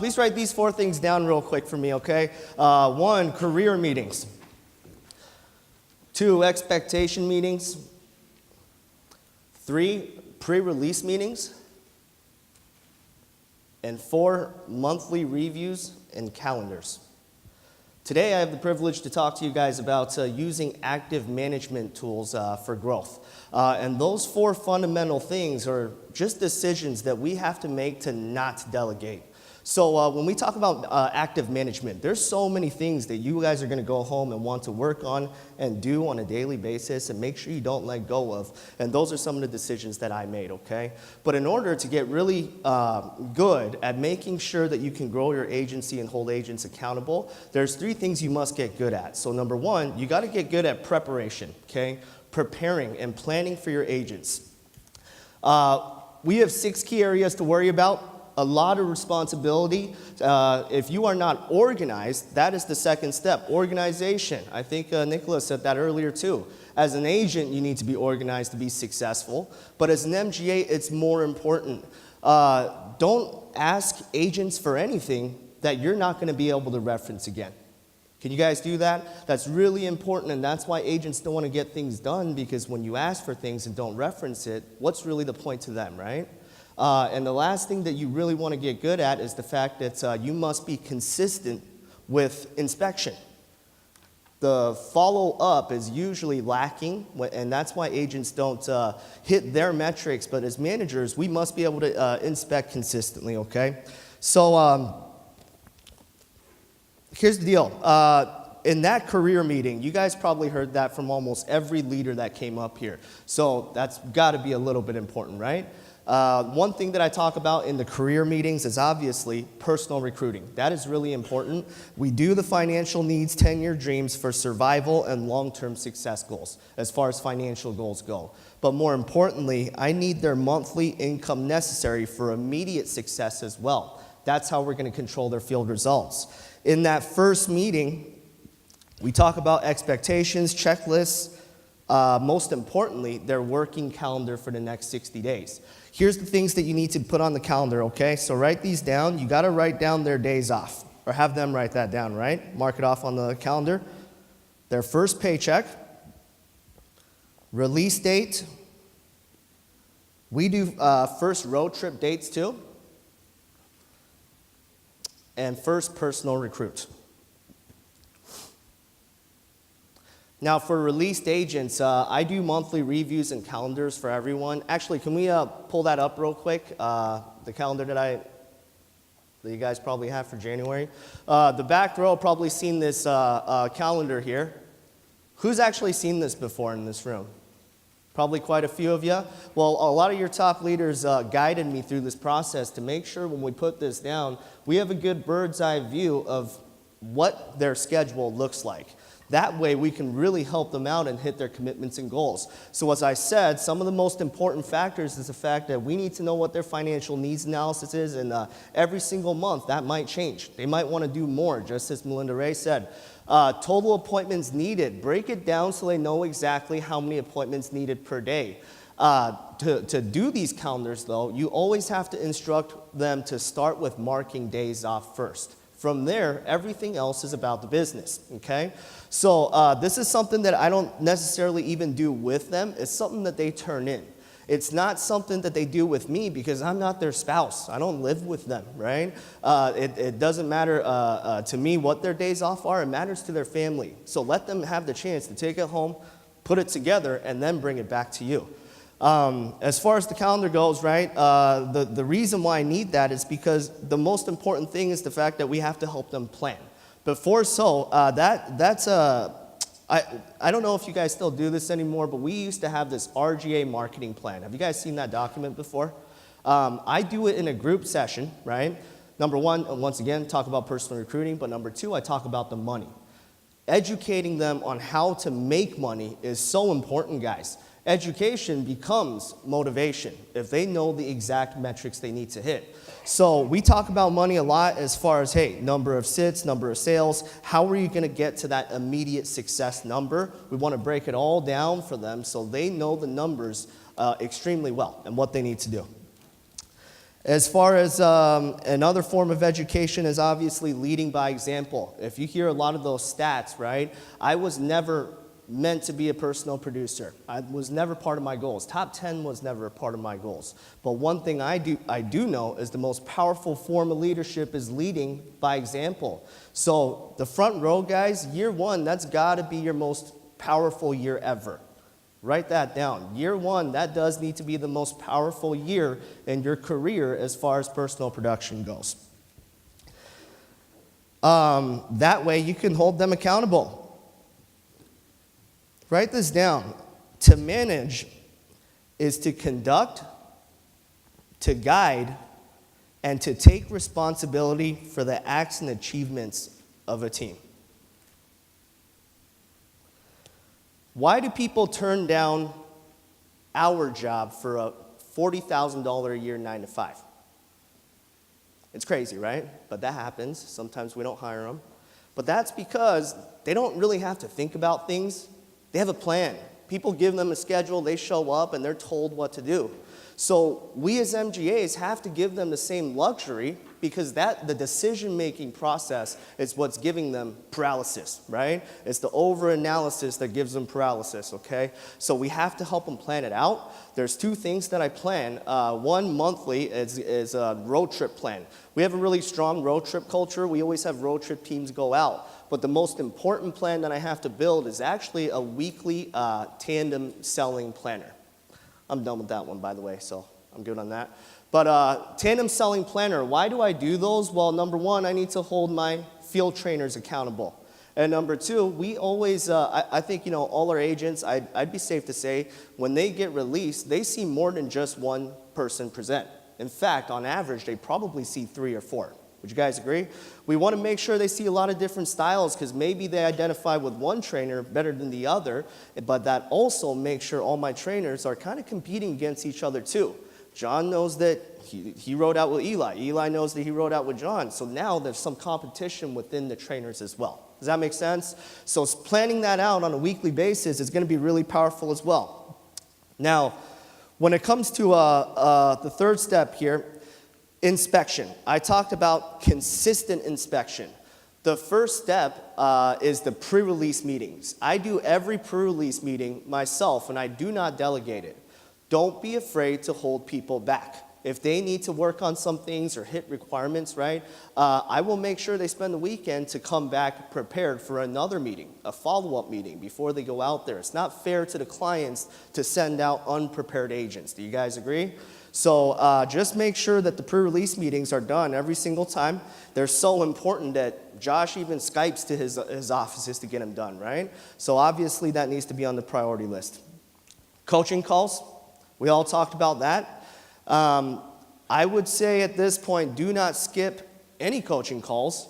please write these 4 things down real quick for me, okay? 1, career meetings. 2, expectation meetings. 3, pre-release meetings. And 4, monthly reviews and calendars. Today, I have the privilege to talk to you guys about using active management tools for growth. And those 4 fundamental things are just decisions that we have to make to not delegate. So when we talk about active management, there's so many things that you guys are going to go home and want to work on and do on a daily basis and make sure you don't let go of. And those are some of the decisions that I made, okay? But in order to get really good at making sure that you can grow your agency and hold agents accountable, there's 3 things you must get good at. So number 1, you got to get good at preparation, okay? Preparing and planning for your agents. We have 6 key areas to worry about. A lot of responsibility. If you are not organized, that is the second step, organization. I think Nicholas said that earlier too. As an agent, you need to be organized to be successful, but as an MGA, it's more important. Don't ask agents for anything that you're not going to be able to reference again. Can you guys do that? That's really important, and that's why agents don't want to get things done, because when you ask for things and don't reference it, what's really the point to them, right? And the last thing that you really want to get good at is the fact that you must be consistent with inspection. The follow-up is usually lacking, and that's why agents don't hit their metrics. But as managers, we must be able to inspect consistently, okay? So here's the deal. In that career meeting, you guys probably heard that from almost every leader that came up here. So that's got to be a little bit important, right? One thing that I talk about in the career meetings is obviously personal recruiting. That is really important. We do the financial needs, 10-year dreams for survival and long-term success goals as far as financial goals go. But more importantly, I need their monthly income necessary for immediate success as well. That's how we're going to control their field results. In that first meeting, we talk about expectations, checklists, most importantly, their working calendar for the next 60 days. Here's the things that you need to put on the calendar, okay? So write these down. You got to write down their days off, or have them write that down, right? Mark it off on the calendar. Their first paycheck, release date. We do first road trip dates too, and first personal recruit. Now, for released agents, I do monthly reviews and calendars for everyone. Actually, can we pull that up real quick? The calendar that you guys probably have for January. The back row probably seen this calendar here. Who's actually seen this before in this room? Probably quite a few of you. Well, a lot of your top leaders guided me through this process to make sure when we put this down, we have a good bird's eye view of what their schedule looks like. That way we can really help them out and hit their commitments and goals. So as I said, some of the most important factors is the fact that we need to know what their financial needs analysis is, and every single month that might change. They might want to do more, just as Melinda Ray said. Total appointments needed. Break it down so they know exactly how many appointments needed per day. To do these calendars, though, you always have to instruct them to start with marking days off first. From there, everything else is about the business, okay? So this is something that I don't necessarily even do with them. It's something that they turn in. It's not something that they do with me because I'm not their spouse. I don't live with them, right? It doesn't matter to me what their days off are. It matters to their family. So let them have the chance to take it home, put it together, and then bring it back to you. As far as the calendar goes, right, the reason why I need that is because the most important thing is the fact that we have to help them plan. Before I don't know if you guys still do this anymore, but we used to have this RGA marketing plan. Have you guys seen that document before? I do it in a group session, right? Number one, once again, talk about personal recruiting, but number two, I talk about the money. Educating them on how to make money is so important, guys. Education becomes motivation if they know the exact metrics they need to hit. So we talk about money a lot as far as, hey, number of sits, number of sales, how are you going to get to that immediate success number? We want to break it all down for them so they know the numbers extremely well and what they need to do. As far as another form of education is obviously leading by example. If you hear a lot of those stats, right, I was never meant to be a personal producer. I was never part of my goals. Top 10 was never a part of my goals. But one thing I do know is the most powerful form of leadership is leading by example. So the front row guys, year one, that's gotta be your most powerful year ever. Write that down. Year one, that does need to be the most powerful year in your career as far as personal production goes. That way you can hold them accountable. Write this down. To manage is to conduct, to guide, and to take responsibility for the acts and achievements of a team. Why do people turn down our job for a $40,000 a year 9 to 5? It's crazy, right? But that happens. Sometimes we don't hire them. But that's because they don't really have to think about things. They have a plan. People give them a schedule, they show up, and they're told what to do. So we as MGAs have to give them the same luxury because the decision-making process is what's giving them paralysis, right? It's the over-analysis that gives them paralysis, okay? So we have to help them plan it out. There's two things that I plan. One monthly is a road trip plan. We have a really strong road trip culture. We always have road trip teams go out. But the most important plan that I have to build is actually a weekly tandem selling planner. I'm done with that one, by the way, so I'm good on that. But tandem selling planner, why do I do those? Well, number one, I need to hold my field trainers accountable. And number two, we always, I think, you know, all our agents, I'd be safe to say, when they get released, they see more than just one person present. In fact, on average, they probably see 3 or 4. Would you guys agree? We want to make sure they see a lot of different styles because maybe they identify with one trainer better than the other, but that also makes sure all my trainers are kind of competing against each other too. John knows that he rode out with Eli. Eli knows that he rode out with John. So now there's some competition within the trainers as well. Does that make sense? So planning that out on a weekly basis is going to be really powerful as well. Now, when it comes to the third step here, inspection. I talked about consistent inspection. The first step is the pre-release meetings. I do every pre-release meeting myself, and I do not delegate it. Don't be afraid to hold people back. If they need to work on some things or hit requirements, right, I will make sure they spend the weekend to come back prepared for another meeting, a follow-up meeting before they go out there. It's not fair to the clients to send out unprepared agents. Do you guys agree? So just make sure that the pre-release meetings are done every single time. They're so important that Josh even Skypes to his offices to get them done, right? So obviously that needs to be on the priority list. Coaching calls, we all talked about that. I would say at this point, do not skip any coaching calls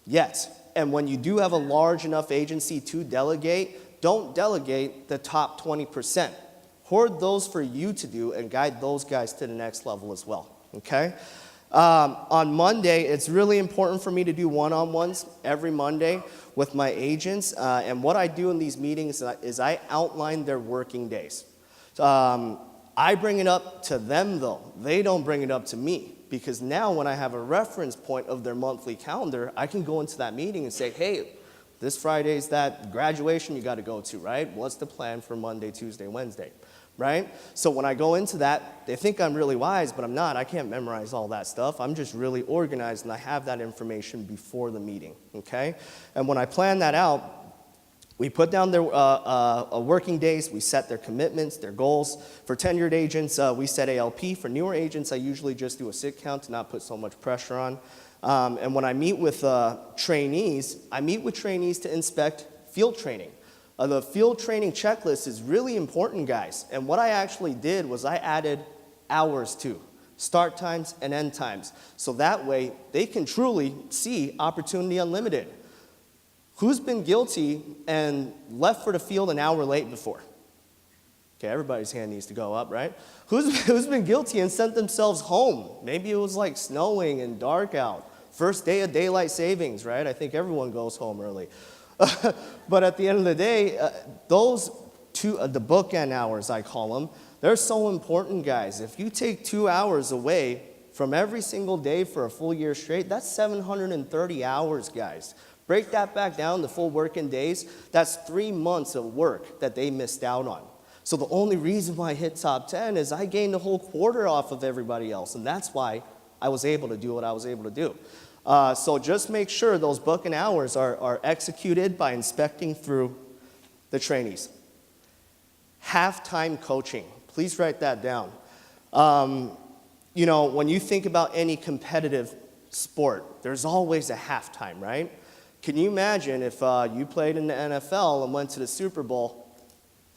yet. And when you do have a large enough agency to delegate, don't delegate the top 20%. Hoard those for you to do and guide those guys to the next level as well, okay? On Monday, it's really important for me to do one-on-ones every Monday with my agents. And what I do in these meetings is I outline their working days. I bring it up to them, though. They don't bring it up to me. Because now when I have a reference point of their monthly calendar, I can go into that meeting and say, hey, this Friday's that graduation you got to go to, right? What's the plan for Monday, Tuesday, Wednesday, right? So when I go into that, they think I'm really wise, but I'm not. I can't memorize all that stuff. I'm just really organized, and I have that information before the meeting, okay? And when I plan that out, we put down their working days, we set their commitments, their goals. For tenured agents, we set ALP. For newer agents, I usually just do a sit count to not put so much pressure on. And when I meet with trainees, I meet with trainees to inspect field training. The field training checklist is really important, guys. And what I actually did was I added hours to start times and end times. So that way, they can truly see Opportunity Unlimited. Who's been guilty and left for the field an hour late before? Okay, everybody's hand needs to go up, right? Who's been guilty and sent themselves home? Maybe it was like snowing and dark out. First day of daylight savings, right? I think everyone goes home early. But at the end of the day, those two, the bookend hours, I call them, they're so important, guys. If you take 2 hours away from every single day for a full year straight, that's 730 hours, guys. Break that back down to full working days, that's 3 months of work that they missed out on. So the only reason why I hit top 10 is I gained a whole quarter off of everybody else, and that's why I was able to do what I was able to do. So just make sure those booking hours are executed by inspecting through the trainees. Halftime coaching. Please write that down. When you think about any competitive sport, there's always a halftime, right? Can you imagine if you played in the NFL and went to the Super Bowl,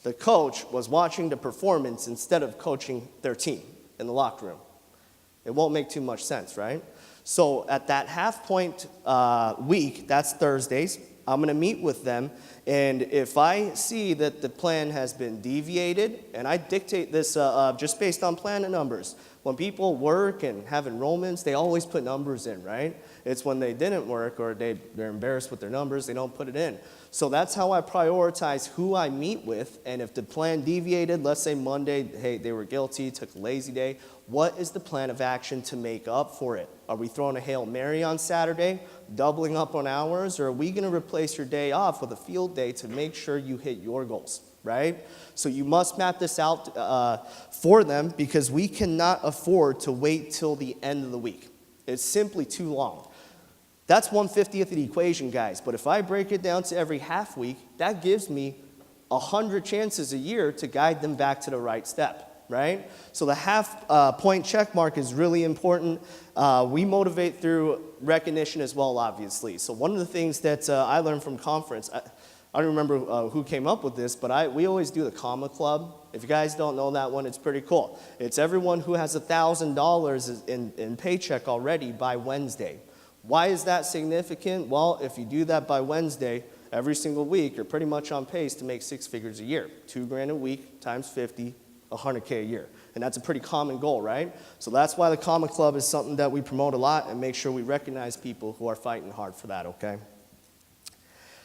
the coach was watching the performance instead of coaching their team in the locker room? It won't make too much sense, right? So at that half point week, that's Thursdays, I'm going to meet with them, and if I see that the plan has been deviated, and I dictate this just based on plan and numbers. When people work and have enrollments, they always put numbers in, right? It's when they didn't work or they're embarrassed with their numbers, they don't put it in. So that's how I prioritize who I meet with, and if the plan deviated, let's say Monday, hey, they were guilty, took a lazy day, what is the plan of action to make up for it? Are we throwing a Hail Mary on Saturday, doubling up on hours, or are we going to replace your day off with a field day to make sure you hit your goals, right? So you must map this out for them, because we cannot afford to wait till the end of the week. It's simply too long. That's 1/50th of the equation, guys. But if I break it down to every half week, that gives me 100 chances a year to guide them back to the right step, right? So the half point check mark is really important. We motivate through recognition as well, obviously. So one of the things that I learned from conference, I don't remember who came up with this, but we always do the comma club. If you guys don't know that one, it's pretty cool. It's everyone who has $1,000 in paycheck already by Wednesday. Why is that significant? Well, if you do that by Wednesday, every single week, you're pretty much on pace to make 6 figures a year. $2,000 a week times 50, $100K a year. And that's a pretty common goal, right? So that's why the comma club is something that we promote a lot, and make sure we recognize people who are fighting hard for that, okay?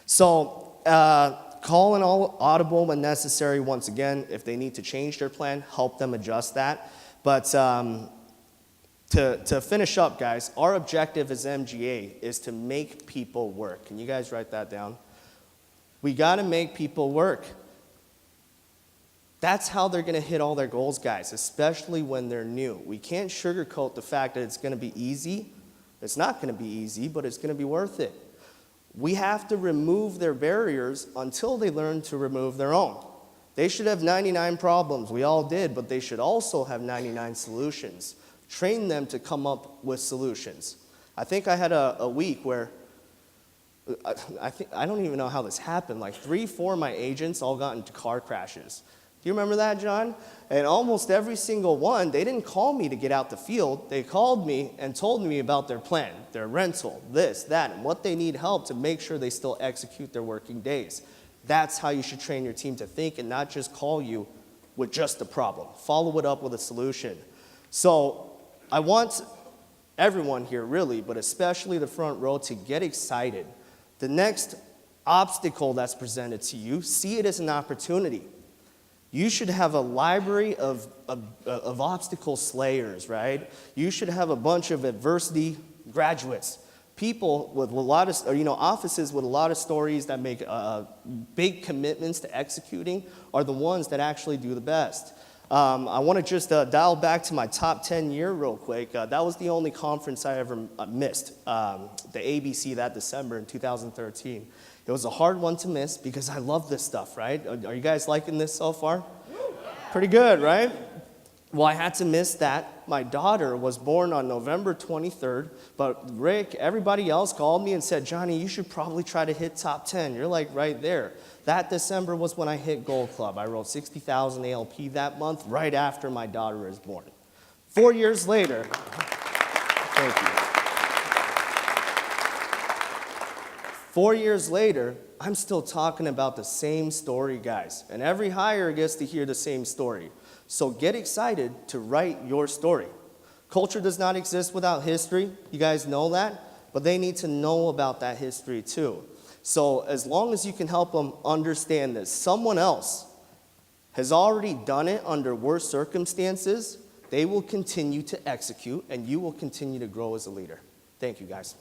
So call an audible when necessary. Once again, if they need to change their plan, help them adjust that. But to finish up, guys, our objective as MGA is to make people work. Can you guys write that down? We got to make people work. That's how they're going to hit all their goals, guys, especially when they're new. We can't sugarcoat the fact that it's going to be easy. It's not going to be easy, but it's going to be worth it. We have to remove their barriers until they learn to remove their own. They should have 99 problems. We all did, but they should also have 99 solutions. Train them to come up with solutions. I think I had a week where, I don't even know how this happened, like 3-4 of my agents all got into car crashes. Do you remember that, John? And almost every single one, they didn't call me to get out the field. They called me and told me about their plan, their rental, this, that, and what they need help to make sure they still execute their working days. That's how you should train your team to think, and not just call you with just a problem. Follow it up with a solution. So I want everyone here, really, but especially the front row, to get excited. The next obstacle that's presented to you, see it as an opportunity. You should have a library of obstacle slayers, right? You should have a bunch of adversity graduates. People with a lot of, offices with a lot of stories that make big commitments to executing are the ones that actually do the best. I want to just dial back to my top 10 year real quick. That was the only conference I ever missed, the ABC that December in 2013. It was a hard one to miss because I love this stuff, right? Are you guys liking this so far? Pretty good, right? Well, I had to miss that. My daughter was born on November 23rd, but Rick, everybody else called me and said, Johnny, you should probably try to hit top 10. You're like right there. That December was when I hit Gold Club. I wrote 60,000 ALP that month, right after my daughter was born. 4 years later, thank you. 4 years later, I'm still talking about the same story, guys. And every hire gets to hear the same story. So get excited to write your story. Culture does not exist without history. You guys know that? But they need to know about that history too. So as long as you can help them understand that someone else has already done it under worse circumstances, They will continue to execute, and you will continue to grow as a leader. Thank you, guys.